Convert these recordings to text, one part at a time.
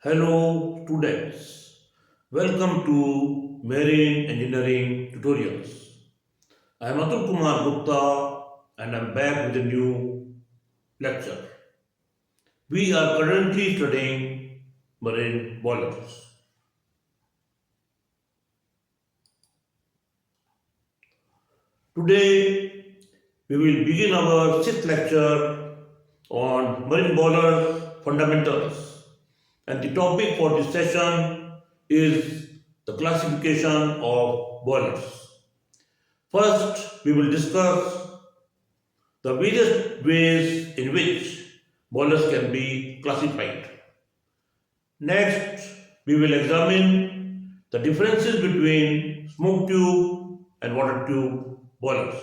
Hello students, welcome to Marine Engineering Tutorials. I am Atul Kumar Gupta and I am back with a new lecture. We are currently studying marine boilers. Today we will begin our sixth lecture on marine boilers fundamentals, and the topic for this session is the classification of boilers. First, we will discuss the various ways in which boilers can be classified. Next, we will examine the differences between smoke tube and water tube boilers.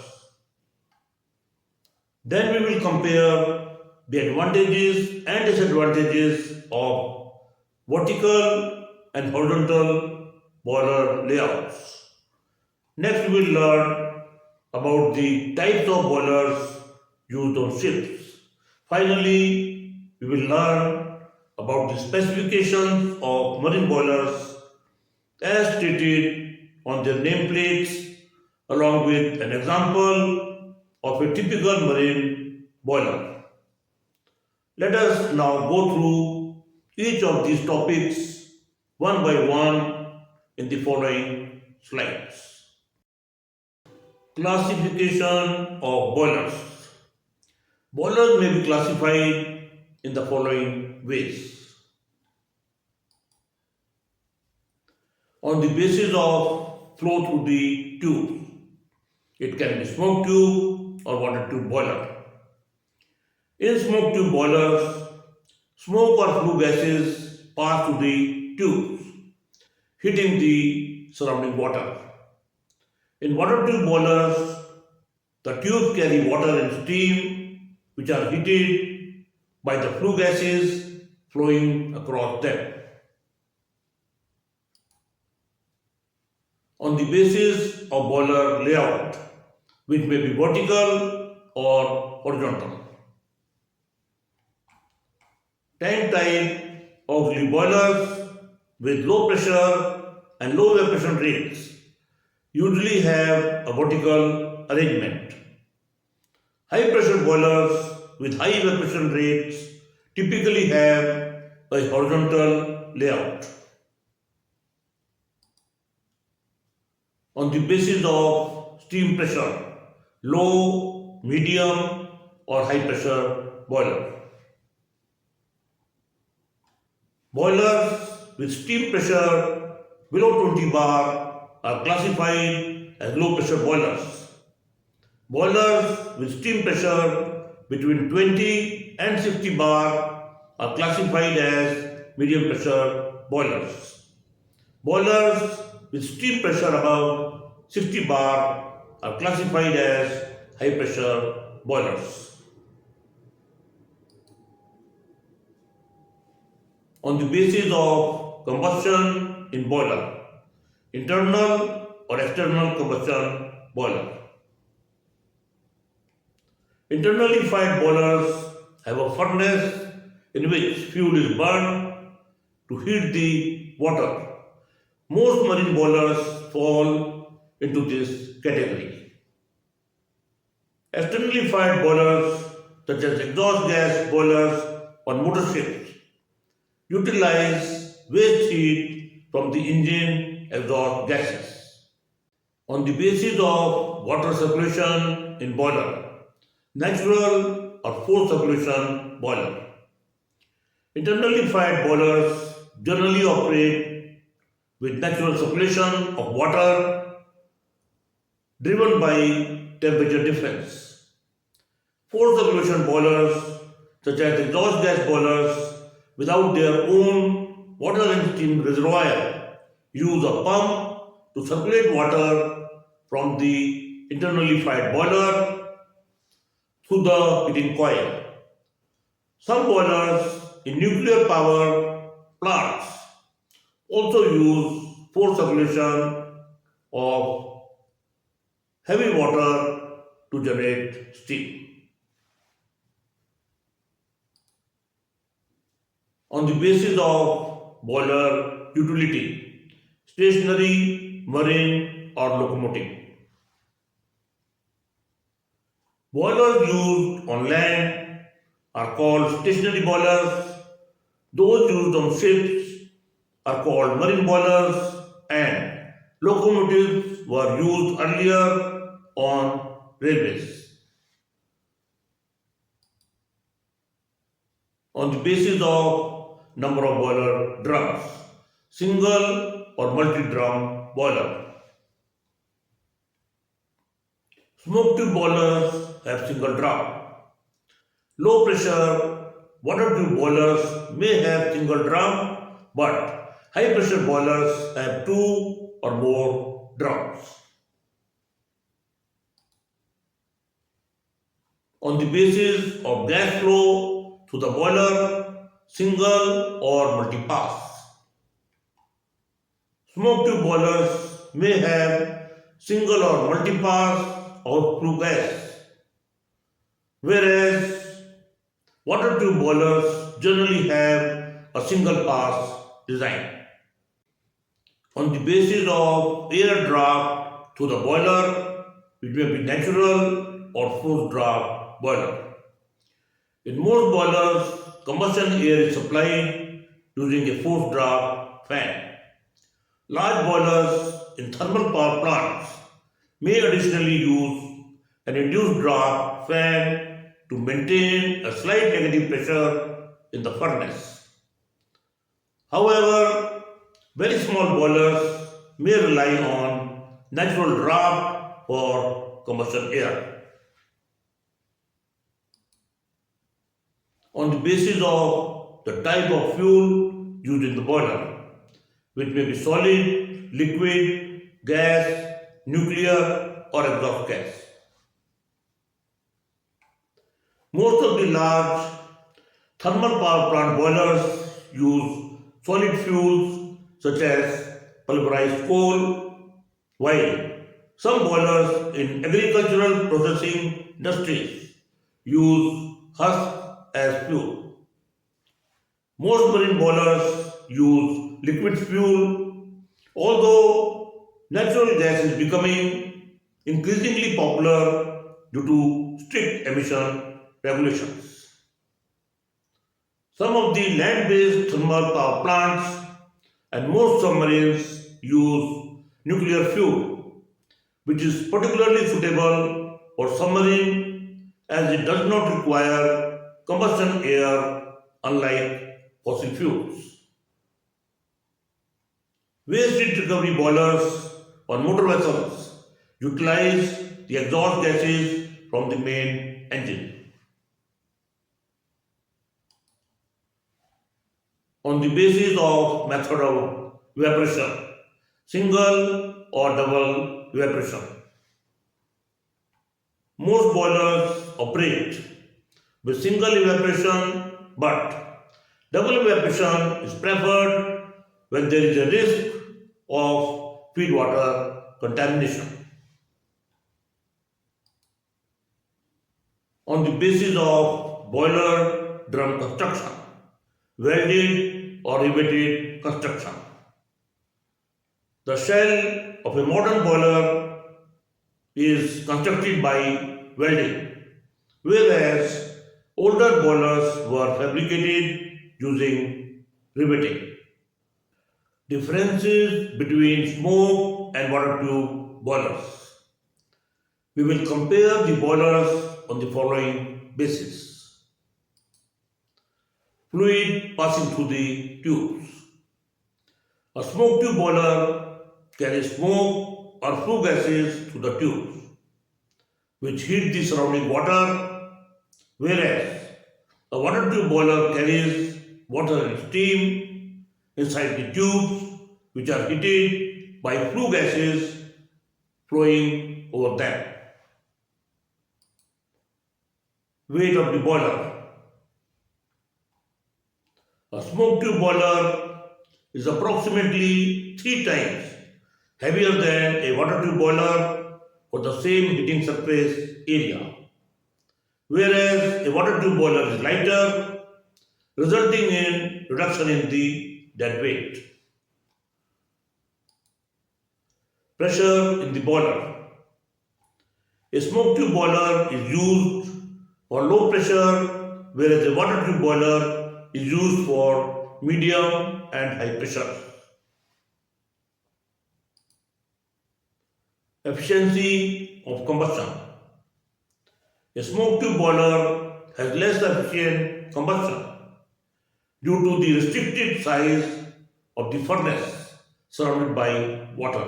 Then we will compare the advantages and disadvantages of vertical and horizontal boiler layouts. Next, we will learn about the types of boilers used on ships. Finally, we will learn about the specifications of marine boilers as stated on their nameplates, along with an example of a typical marine boiler. Let us now go through each of these topics one by one in the following slides. Classification of boilers. Boilers may be classified in the following ways. On the basis of flow through the tube, it can be smoke tube or water tube boiler. In smoke tube boilers, smoke or flue gases pass through the tubes, hitting the surrounding water. In water tube boilers, the tubes carry water and steam which are heated by the flue gases flowing across them. On the basis of boiler layout, which may be vertical or horizontal. Tank type auxiliary boilers with low pressure and low evaporation rates usually have a vertical arrangement. High pressure boilers with high evaporation rates typically have a horizontal layout. On the basis of steam pressure, low, medium or high pressure boiler. Boilers with steam pressure below 20 bar are classified as low pressure boilers. Boilers with steam pressure between 20 and 60 bar are classified as medium pressure boilers. Boilers with steam pressure above 60 bar are classified as high pressure boilers. On the basis of combustion in boiler, internal or external combustion boiler. Internally fired boilers have a furnace in which fuel is burned to heat the water. Most marine boilers fall into this category. Externally fired boilers, such as exhaust gas boilers on motor ships, utilize waste heat from the engine exhaust gases. On the basis of water circulation in boiler, natural or forced circulation boiler. Internally fired boilers generally operate with natural circulation of water driven by temperature difference. Forced circulation boilers, such as exhaust gas boilers, without their own water and steam reservoir, use a pump to circulate water from the internally fired boiler through the heating coil. Some boilers in nuclear power plants also use forced circulation of heavy water to generate steam. On the basis of boiler utility: stationary, marine, or locomotive. Boilers used on land are called stationary boilers. Those used on ships are called marine boilers, and locomotives were used earlier on railways. On the basis of number of boiler drums, single or multi-drum boiler. Smoke tube boilers have single drum. Low pressure water tube boilers may have single drum, but high pressure boilers have two or more drums. On the basis of gas flow to the boiler, single or multi-pass. Smoke tube boilers may have single or multi-pass outflow gas, whereas water tube boilers generally have a single pass design. On the basis of air draft to the boiler, it may be natural or forced draft boiler. In most boilers, combustion air is supplied using a forced draft fan. Large boilers in thermal power plants may additionally use an induced draft fan to maintain a slight negative pressure in the furnace. However, very small boilers may rely on natural draft for combustion air. On the basis of the type of fuel used in the boiler, which may be solid, liquid, gas, nuclear, or exhaust gas. Most of the large thermal power plant boilers use solid fuels such as pulverized coal, while some boilers in agricultural processing industries use husk as fuel. Most marine boilers use liquid fuel, although natural gas is becoming increasingly popular due to strict emission regulations. Some of the land-based thermal power plants and most submarines use nuclear fuel, which is particularly suitable for submarine as it does not require combustion air unlike fossil fuels. Waste heat recovery boilers on motor vessels utilize the exhaust gases from the main engine. On the basis of method of evaporation, single or double evaporation. Most boilers operate with single evaporation, but double evaporation is preferred when there is a risk of feedwater contamination. On the basis of boiler drum construction, welded or riveted construction. The shell of a modern boiler is constructed by welding, whereas older boilers were fabricated using riveting. Differences between smoke and water tube boilers. We will compare the boilers on the following basis. Fluid passing through the tubes. A smoke tube boiler carries smoke or flue gases through the tubes, which heat the surrounding water, whereas a water tube boiler carries water and steam inside the tubes, which are heated by flue gases flowing over them. Weight of the boiler. A smoke tube boiler is approximately 3 times heavier than a water tube boiler for the same heating surface area, whereas a water tube boiler is lighter, resulting in reduction in the dead weight. Pressure in the boiler. A smoke tube boiler is used for low pressure, whereas a water tube boiler is used for medium and high pressure. Efficiency of combustion. A smoke tube boiler has less efficient combustion due to the restricted size of the furnace surrounded by water.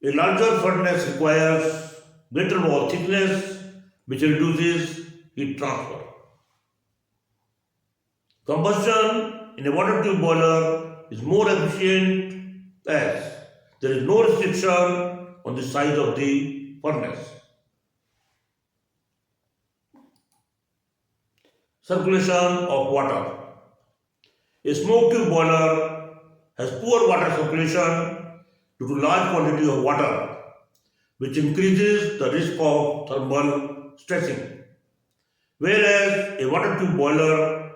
A larger furnace requires greater wall thickness, which reduces heat transfer. Combustion in a water tube boiler is more efficient as there is no restriction on the size of the furnace. Circulation of water. A smoke tube boiler has poor water circulation due to large quantity of water, which increases the risk of thermal stressing. Whereas a water tube boiler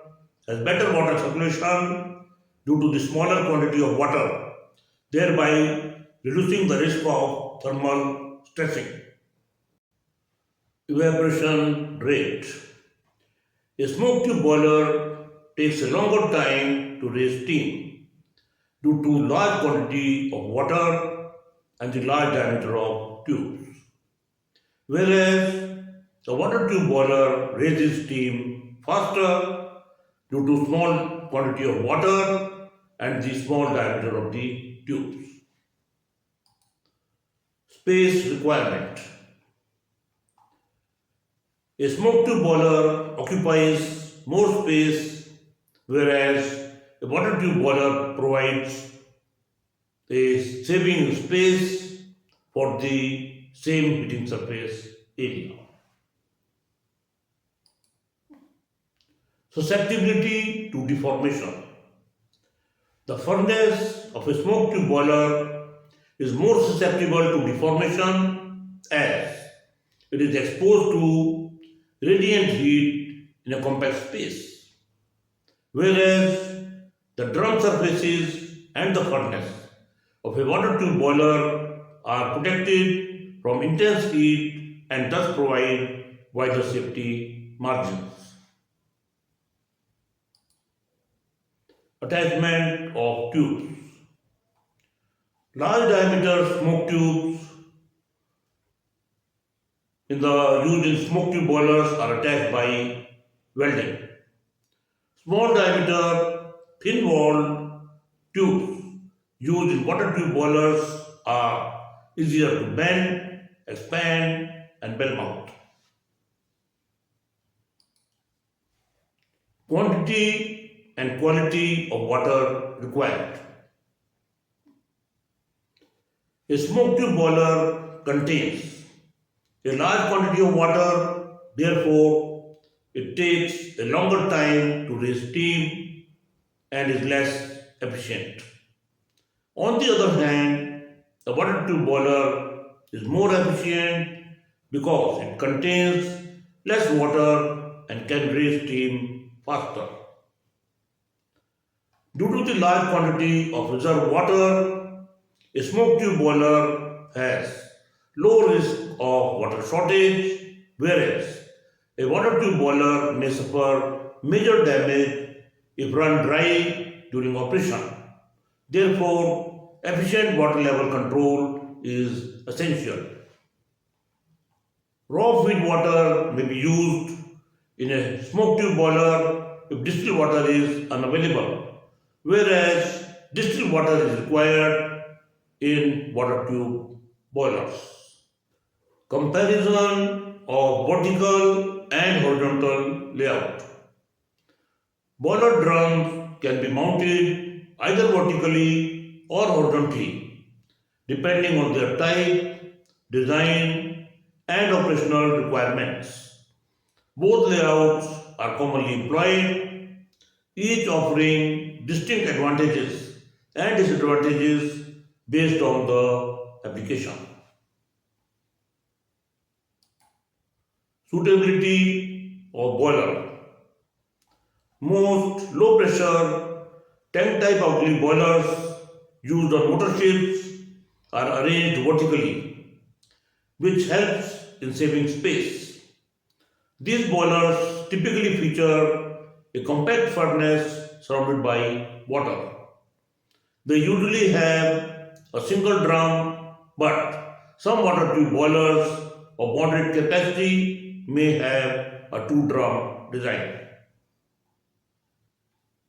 has better water circulation due to the smaller quantity of water, thereby reducing the risk of thermal stressing. Evaporation rate. A smoke tube boiler takes a longer time to raise steam due to large quantity of water and the large diameter of tubes. Whereas the water tube boiler raises steam faster due to small quantity of water and the small diameter of the tubes. Space requirement. A smoke tube boiler occupies more space, whereas a water tube boiler provides a saving space for the same heating surface area. Susceptibility to deformation. The furnace of a smoke tube boiler is more susceptible to deformation as it is exposed to radiant heat in a compact space, whereas the drum surfaces and the furnace of a water tube boiler are protected from intense heat and thus provide wider safety margins. Attachment of tubes. Large diameter smoke tubes used in smoke tube boilers are attached by welding. Small diameter, thin walled tubes used in water tube boilers are easier to bend, expand, and bell mount. Quantity and quality of water required. A smoke tube boiler contains a large quantity of water, therefore it takes a longer time to raise steam and is less efficient. On the other hand, the water tube boiler is more efficient because it contains less water and can raise steam faster. Due to the large quantity of reserved water, a smoke tube boiler has low risk of water shortage, whereas a water tube boiler may suffer major damage if run dry during operation. Therefore, efficient water level control is essential. Raw feed water may be used in a smoke tube boiler if distilled water is unavailable, whereas distilled water is required in water tube boilers. Comparison of vertical and horizontal layout. Boiler drums can be mounted either vertically or horizontally, depending on their type, design, and operational requirements. Both layouts are commonly employed, each offering distinct advantages and disadvantages based on the application. Suitability of boiler. Most low pressure Tank type auxiliary boilers used on motor ships are arranged vertically, which helps in saving space. These boilers typically feature a compact furnace surrounded by water. They usually have a single drum, but some water tube boilers of moderate capacity may have a two drum design.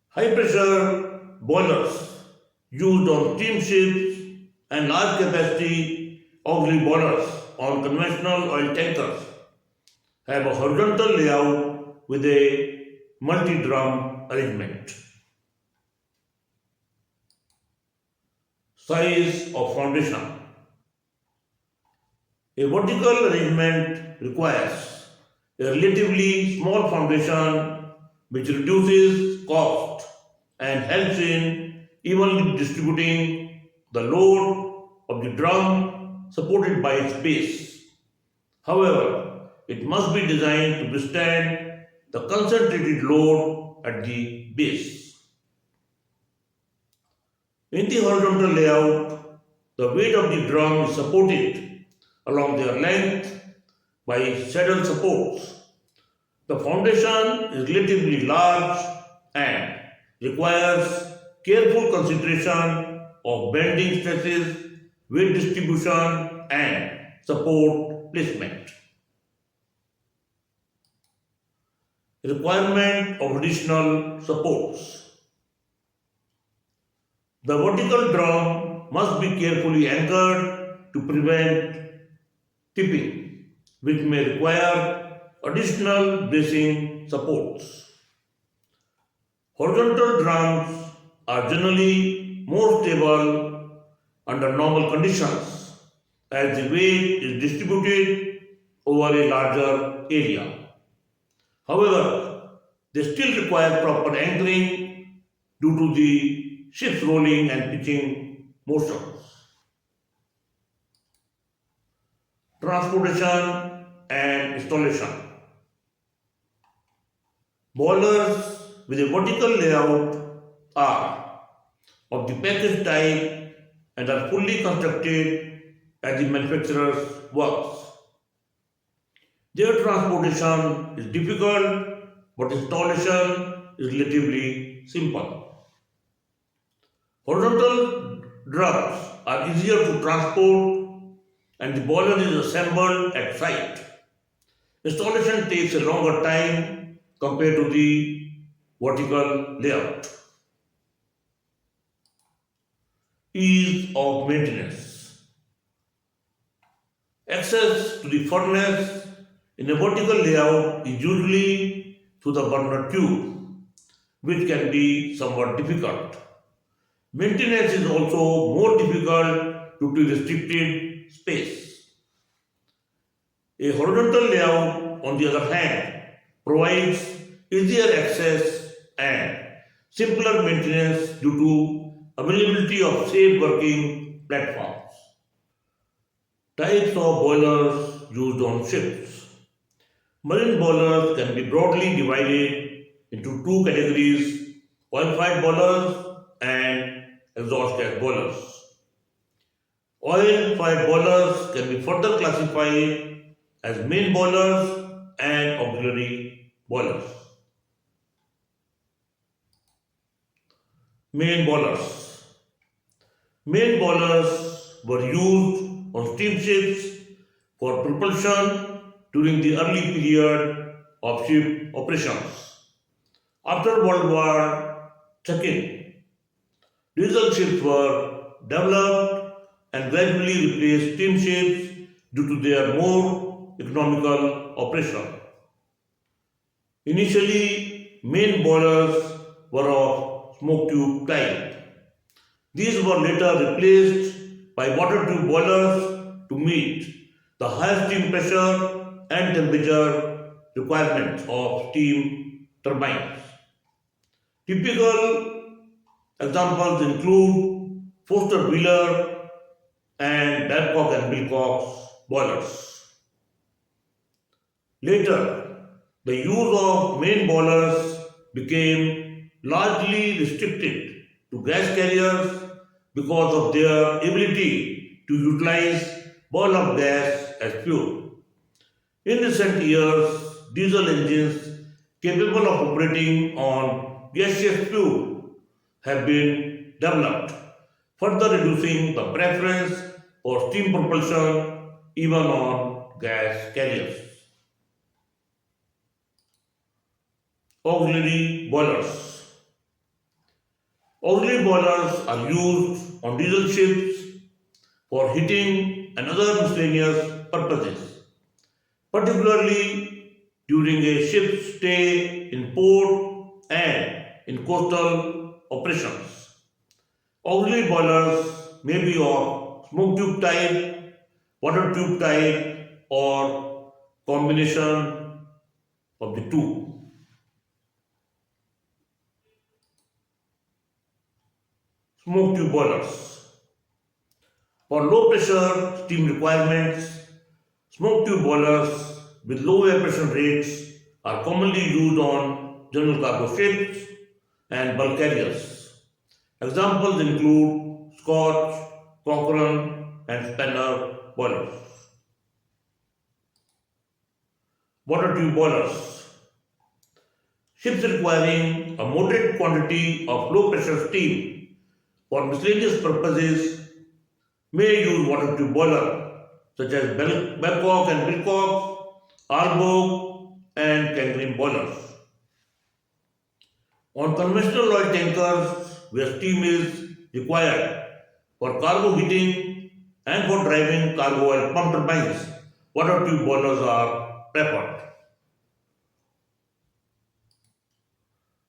High pressure boilers used on steamships and large capacity auxiliary boilers on conventional oil tankers have a horizontal layout with a multi drum arrangement. Size of foundation. A vertical arrangement requires a relatively small foundation which reduces cost and helps in evenly distributing the load of the drum supported by its base. However, it must be designed to withstand the concentrated load at the base. In the horizontal layout, the weight of the drum is supported along their length by saddle supports. The foundation is relatively large and requires careful consideration of bending stresses, weight distribution, and support placement. Requirement of additional supports. The vertical drum must be carefully anchored to prevent tipping, which may require additional bracing supports. Horizontal drums are generally more stable under normal conditions as the weight is distributed over a larger area. However, they still require proper anchoring due to the ship's rolling and pitching motions. Transportation and installation. Boilers with a vertical layout are of the package type and are fully constructed at the manufacturer's works. Their transportation is difficult but installation is relatively simple. Horizontal drums are easier to transport and the boiler is assembled at site. Installation takes a longer time compared to the vertical layout. Ease of maintenance. Access to the furnace in a vertical layout is usually through the burner tube, which can be somewhat difficult. Maintenance is also more difficult due to restricted space. A horizontal layout, on the other hand, provides easier access and simpler maintenance due to availability of safe working platforms. Types of boilers used on ships. Marine boilers can be broadly divided into two categories: oil-fired boilers and exhaust gas boilers. Oil-fired boilers can be further classified as main boilers and auxiliary boilers. Main boilers. Main boilers were used on steamships for propulsion during the early period of ship operations. After World War II, diesel ships were developed and gradually replaced steamships due to their more economical operation. Initially, main boilers were of smoke tube type. These were later replaced by water tube boilers to meet the high steam pressure and temperature requirements of steam turbines. Typical examples include Foster Wheeler and Babcock and Wilcox boilers. Later, the use of main boilers became largely restricted to gas carriers because of their ability to utilize boil-off gas as fuel. In recent years, diesel engines capable of operating on gaseous fuel have been developed, further reducing the preference for steam propulsion even on gas carriers. Auxiliary boilers. Auxiliary boilers are used on diesel ships for heating and other miscellaneous purposes, particularly during a ship's stay in port and in coastal operations. Auxiliary boilers may be of smoke tube type, water tube type, or combination of the two. Smoke tube boilers. For low pressure steam requirements, smoke tube boilers with low evaporation rates are commonly used on general cargo ships and bulk carriers. Examples include Scotch, Cochrane, and Spanner boilers. Water tube boilers. Ships requiring a moderate quantity of low pressure steam for miscellaneous purposes may use water tube boiler such as Babcock and Wilcox, Aalborg, and Cancrim boilers. On conventional oil tankers where steam is required for cargo heating and for driving cargo oil pump turbines, water tube boilers are preferred.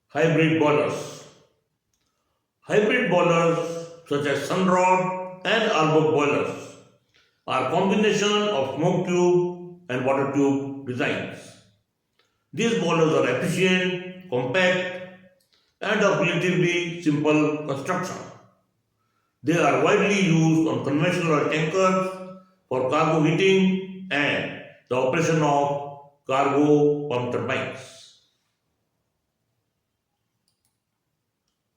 Hybrid boilers. Hybrid boilers such as Sunrod and Aalborg boilers are combination of smoke tube and water tube designs. These boilers are efficient, compact, and of relatively simple construction. They are widely used on conventional oil tankers for cargo heating and the operation of cargo pump turbines.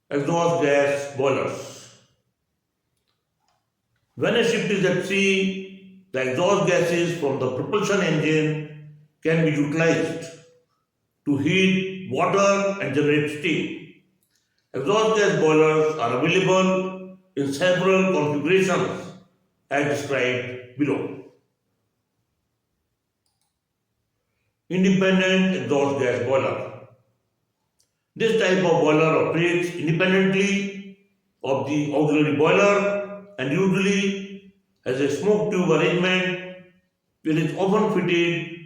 Exhaust gas boilers. When a ship is at sea, the exhaust gases from the propulsion engine can be utilized to heat water and generate steam. Exhaust gas boilers are available in several configurations as described below. Independent exhaust gas boiler. This type of boiler operates independently of the auxiliary boiler and usually has a smoke tube arrangement which is often fitted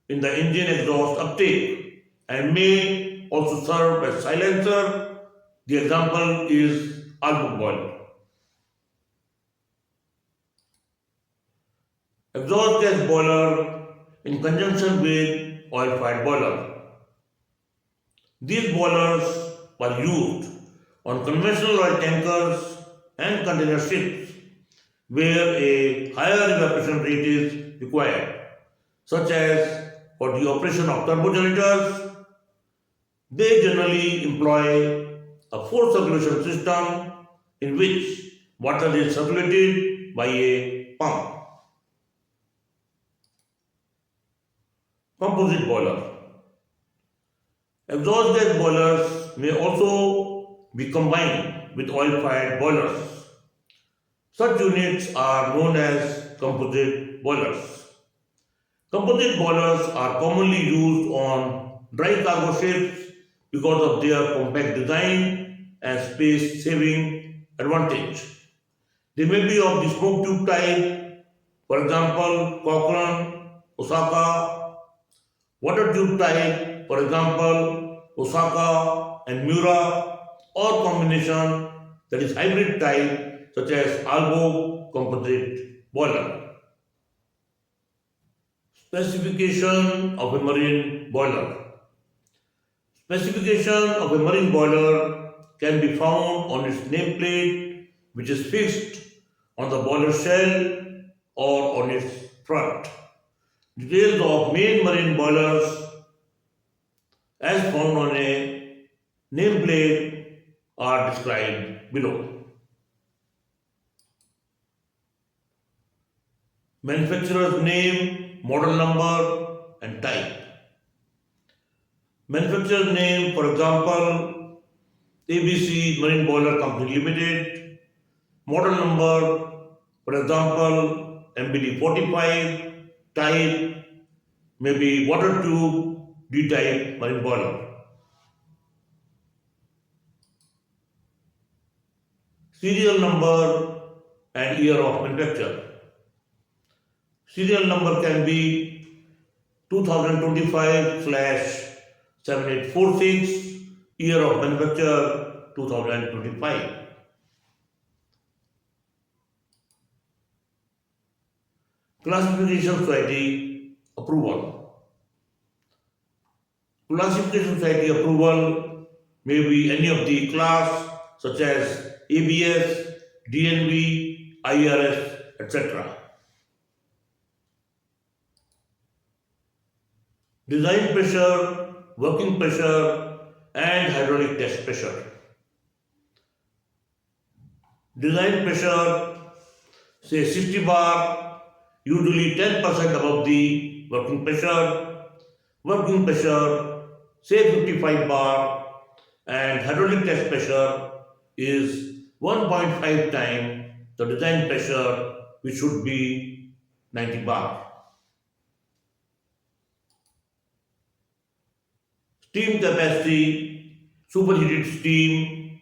in the engine exhaust uptake and may also serve as silencer. The example is Aalborg boiler. Exhaust gas boiler in conjunction with oil-fired boiler. These boilers were used on conventional oil tankers and container ships where a higher evaporation rate is required, such as for the operation of turbogenerators. They generally employ a forced circulation system in which water is circulated by a pump. Composite boiler. Exhaust gas boilers may also be combined with oil-fired boilers. Such units are known as composite boilers. Composite boilers are commonly used on dry cargo ships because of their compact design and space-saving advantage. They may be of the smoke tube type, for example, Cochrane, Osaka, water tube type, for example, Osaka and Mura, or combination that is hybrid type such as Aalborg composite boiler. Specification of a marine boiler. Specification of a marine boiler can be found on its nameplate, which is fixed on the boiler shell or on its front. Details of main marine boilers as found on a nameplate are described below. Manufacturer's name, model number and type. Manufacturer's name, for example, ABC Marine Boiler Company Limited. Model number, for example, MBD 45. Type, maybe water tube, D-type marine boiler. Serial number and year of manufacture. Serial number can be 2025/7846, year of manufacture 2025. Classification Society approval. Classification Society approval may be any of the class such as ABS, DNV, IRS, etc. Design pressure, working pressure and hydraulic test pressure. Design pressure, say 60 bar, usually 10% above the working pressure. Working pressure, say 55 bar, and hydraulic test pressure is 1.5 times the design pressure, which should be 90 bar. Steam capacity, superheated steam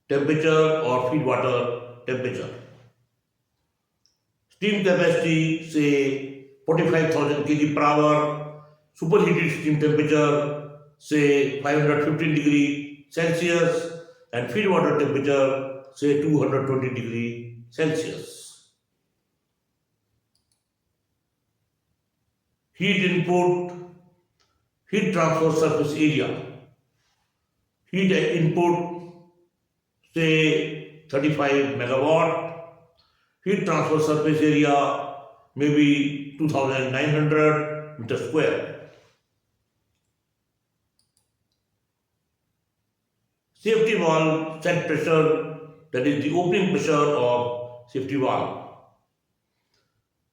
temperature or feed water temperature. Steam capacity, say 45,000 kg per hour, superheated steam temperature, say 515 degree Celsius, and feed water temperature, say 220 degree Celsius. Heat input, heat transfer surface area. Heat input, say 35 megawatt. Heat transfer surface area may be 2900 meter square. Safety valve set pressure, that is the opening pressure of safety valve.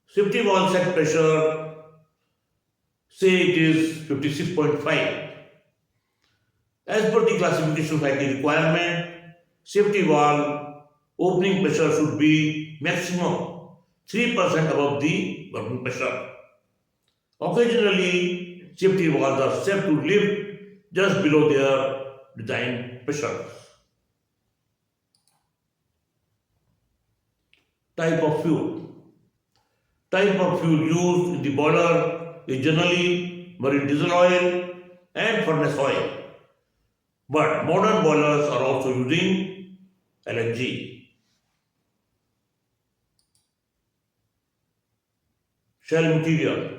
Safety valve set pressure, say it is 56.5. As per the classification society requirement, safety valve opening pressure should be maximum 3% above the working pressure. Occasionally, safety valves are set to lift just below their design pressure. Type of fuel. Type of fuel used in the boiler is generally marine diesel oil and furnace oil. But modern boilers are also using LNG. Shell material.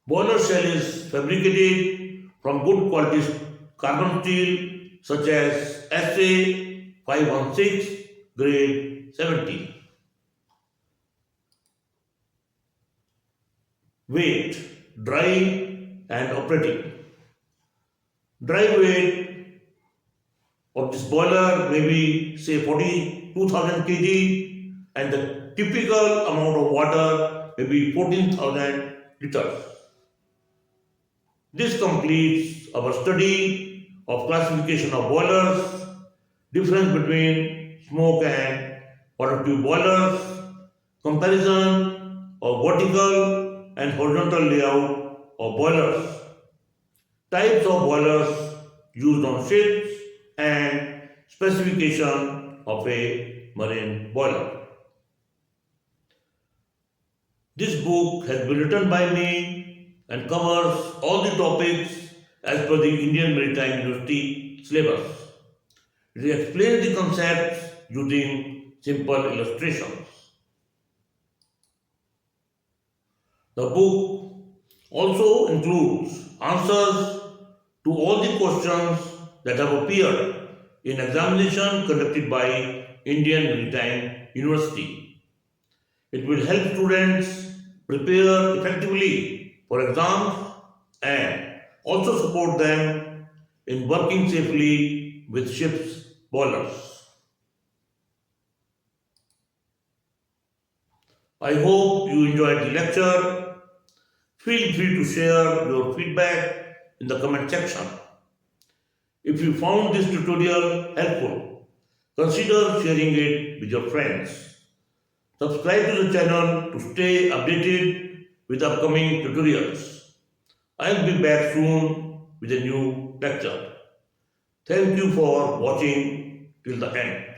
Boiler shell is fabricated from good quality carbon steel such as SA516 grade 70. Weight, dry and operating. Dry weight of this boiler may be say 42,000 kg and the typical amount of water may be 14,000 liters. This completes our study of classification of boilers, difference between smoke and water tube boilers, comparison of vertical and horizontal layout of boilers, types of boilers used on ships, and specification of a marine boiler. This book has been written by me and covers all the topics as per the Indian Maritime University syllabus. It explains the concepts using simple illustrations. The book also includes answers to all the questions that have appeared in examination conducted by Indian Maritime University. It will help students prepare effectively for exams and also support them in working safely with ships' boilers. I hope you enjoyed the lecture. Feel free to share your feedback in the comment section. If you found this tutorial helpful, consider sharing it with your friends. Subscribe to the channel to stay updated with upcoming tutorials. I'll be back soon with a new lecture. Thank you for watching till the end.